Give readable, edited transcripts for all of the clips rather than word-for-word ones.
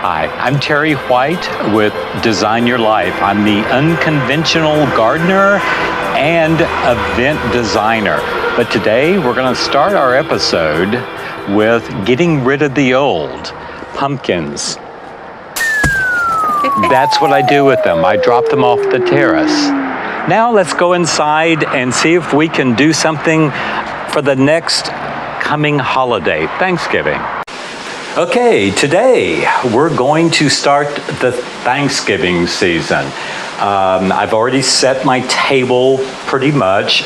Hi, I'm Terry White with Design Your Life. I'm the unconventional gardener and event designer. But today we're going to start our episode with getting rid of the old pumpkins. That's what I do with them. I drop them off the terrace. Now let's go inside and see if we can do something for the next coming holiday, Thanksgiving. Okay, today we're going to start the Thanksgiving season. I've already set my table pretty much.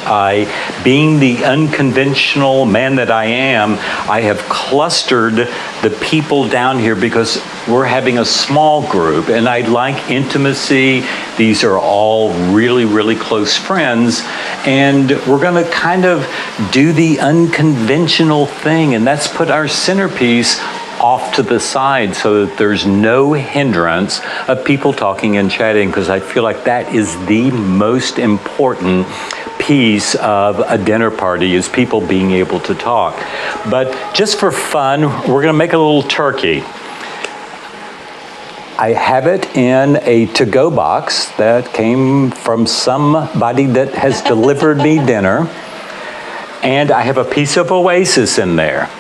Being the unconventional man that I am, I have clustered the people down here because we're having a small group and I like intimacy. These are all really, really close friends. And we're gonna kind of do the unconventional thing, and that's put our centerpiece off to the side so that there's no hindrance of people talking and chatting, because I feel like that is the most important piece of a dinner party, is people being able to talk. But just for fun, we're gonna make a little turkey. I have it in a to-go box that came from somebody that has delivered me dinner, and I have a piece of Oasis in there.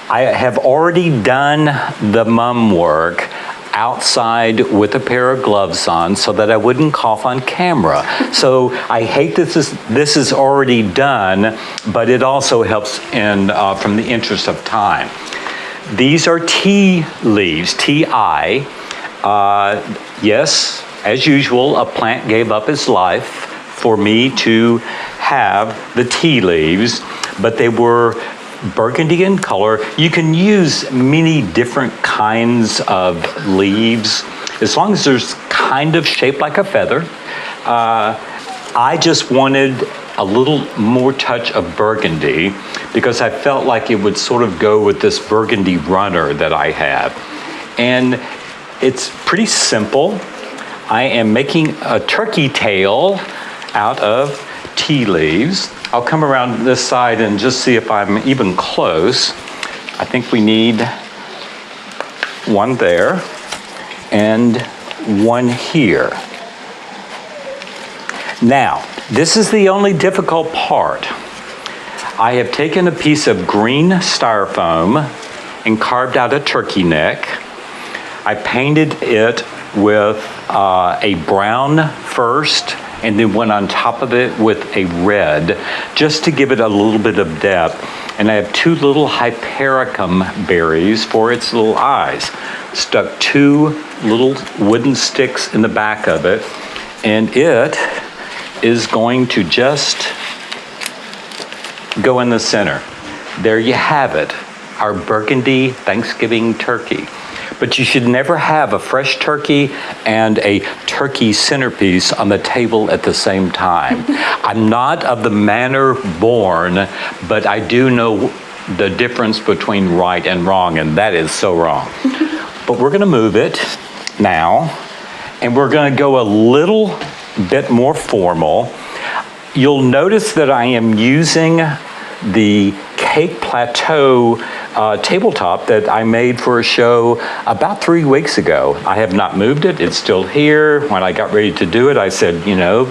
I have already done the mum work outside with a pair of gloves on so that I wouldn't cough on camera. So I hate this is already done, but it also helps in from the interest of time. These are tea leaves, T-I. Yes, as usual, a plant gave up its life for me to have the tea leaves, but they were burgundy in color. You can use many different kinds of leaves as long as there's kind of shaped like a feather. I just wanted a little more touch of burgundy because I felt like it would sort of go with this burgundy runner that I have. And it's pretty simple. I am making a turkey tail out of tea leaves. I'll come around this side and just see if I'm even close. I think we need one there and one here. Now, this is the only difficult part. I have taken a piece of green styrofoam and carved out a turkey neck. I painted it with a brown first, and then went on top of it with a red, just to give it a little bit of depth. And I have two little hypericum berries for its little eyes. Stuck two little wooden sticks in the back of it, and it is going to just go in the center. There you have it, our burgundy Thanksgiving turkey. But you should never have a fresh turkey and a turkey centerpiece on the table at the same time. I'm not of the manner born, but I do know the difference between right and wrong, and that is so wrong. But we're gonna move it now, and we're gonna go a little bit more formal. You'll notice that I am using the cake plateau tabletop that I made for a show about 3 weeks ago. I have not moved it. It's still here. When I got ready to do it, I said, you know,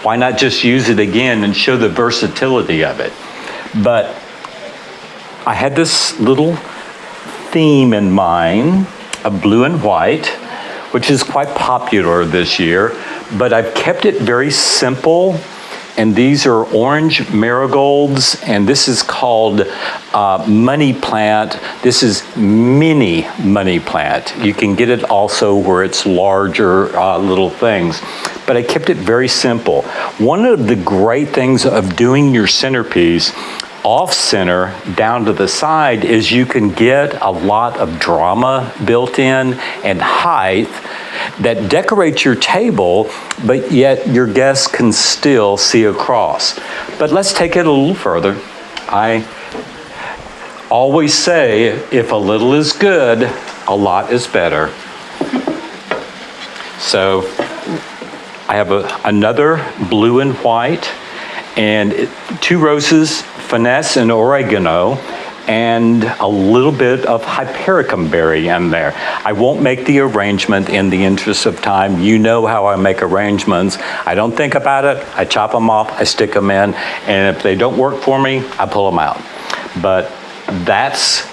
why not just use it again and show the versatility of it? But I had this little theme in mind of blue and white, which is quite popular this year, but I've kept it very simple. And these are orange marigolds, and this is called money plant. This is mini money plant. You can get it also where it's larger little things. But I kept it very simple. One of the great things of doing your centerpiece off center down to the side is you can get a lot of drama built in and height that decorates your table, but yet your guests can still see across. But let's take it a little further. I always say, if a little is good, a lot is better. So I have another blue and white, and 2 roses, finesse and oregano, and a little bit of hypericum berry in there. I won't make the arrangement in the interest of time. You know how I make arrangements. I don't think about it. I chop them off, I stick them in, and if they don't work for me, I pull them out. But that's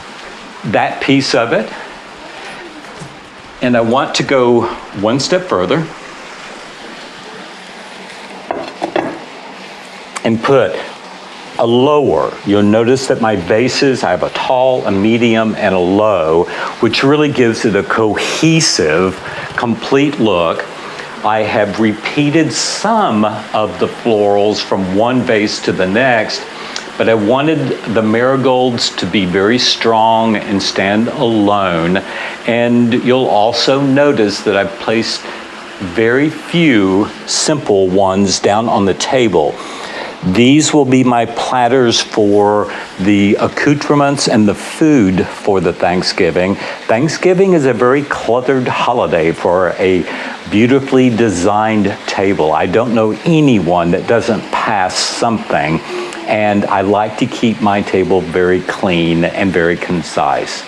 that piece of it. And I want to go one step further and put a lower. You'll notice that my vases, I have a tall, a medium, and a low, which really gives it a cohesive, complete look. I have repeated some of the florals from one vase to the next, but I wanted the marigolds to be very strong and stand alone. And you'll also notice that I've placed very few simple ones down on the table. These will be my platters for the accoutrements and the food for the Thanksgiving. Thanksgiving is a very cluttered holiday for a beautifully designed table. I don't know anyone that doesn't pass something, and I like to keep my table very clean and very concise.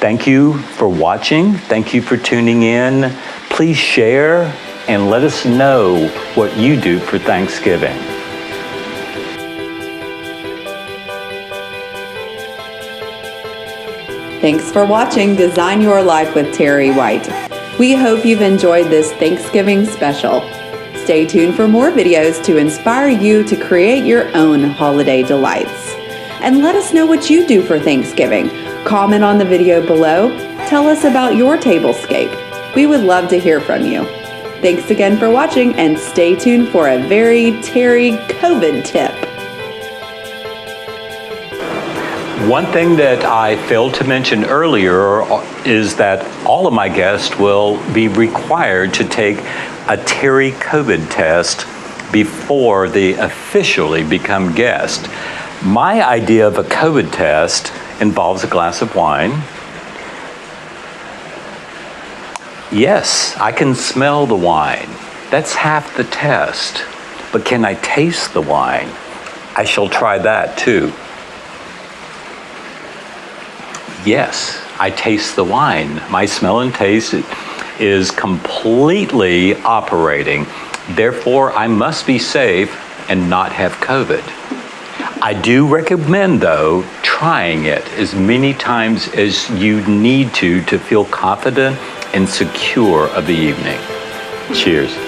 Thank you for watching. Thank you for tuning in. Please share and let us know what you do for Thanksgiving. Thanks for watching Design Your Life with Terry White. We hope you've enjoyed this Thanksgiving special. Stay tuned for more videos to inspire you to create your own holiday delights. And let us know what you do for Thanksgiving. Comment on the video below. Tell us about your tablescape. We would love to hear from you. Thanks again for watching, and stay tuned for a very Terry COVID tip. One thing that I failed to mention earlier is that all of my guests will be required to take a Terry COVID test before they officially become guests. My idea of a COVID test involves a glass of wine. Yes, I can smell the wine. That's half the test. But can I taste the wine? I shall try that too. Yes, I taste the wine. My smell and taste is completely operating. Therefore, I must be safe and not have COVID. I do recommend, though, trying it as many times as you need to feel confident and secure of the evening. Cheers.